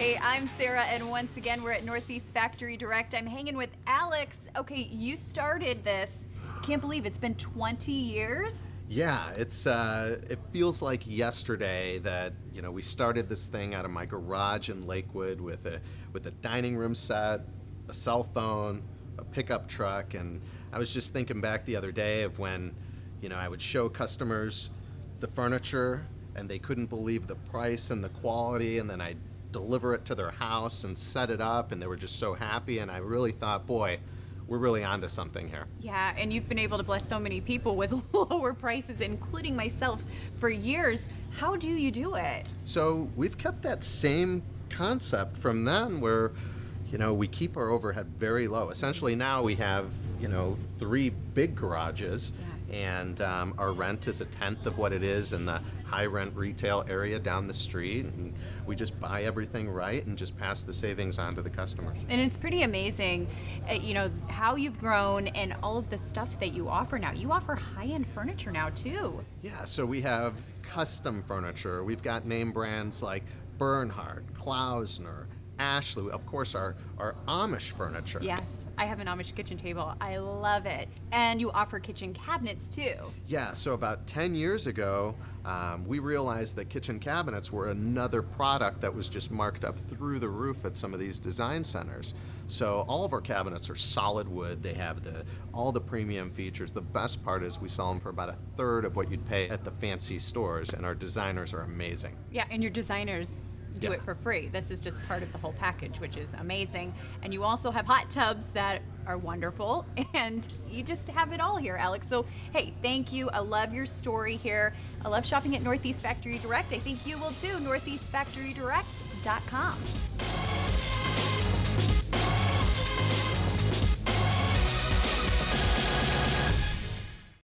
Hey, I'm Sara, and once again, we're at Northeast Factory Direct. I'm hanging with Alex. Okay, you started this. Can't believe it's been 20 years. Yeah, it feels like yesterday that we started this thing out of my garage in Lakewood with a dining room set, a cell phone, a pickup truck, and I was just thinking back the other day of when I would show customers the furniture and they couldn't believe the price and the quality, and then I'd deliver it to their house and set it up, and they were just so happy, and I really thought, boy, we're really onto something here. Yeah, and you've been able to bless so many people with lower prices, including myself, for years. How do you do it? So we've kept that same concept from then where, we keep our overhead very low. Essentially now we have, 3 big garages. Yeah. And our rent is a tenth of what it is in the high rent retail area down the street. And we just buy everything right and just pass the savings on to the customers. And it's pretty amazing, how you've grown and all of the stuff that you offer now. You offer high-end furniture now, too. Yeah, so we have custom furniture. We've got name brands like Bernhard, Klausner, Ashley, of course, our Amish furniture. Yes, I have an Amish kitchen table. I love it. And you offer kitchen cabinets, too. Yeah, so about 10 years ago, we realized that kitchen cabinets were another product that was just marked up through the roof at some of these design centers. So all of our cabinets are solid wood. They have all the premium features. The best part is we sell them for about a third of what you'd pay at the fancy stores, and our designers are amazing. Yeah, and your designers do Yeah. it for free. This is just part of the whole package, which is amazing. And you also have hot tubs that are wonderful, and you just have it all here, Alex. So, hey, thank you. I love your story here. I love shopping at Northeast Factory Direct. I think you will too. NortheastFactoryDirect.com.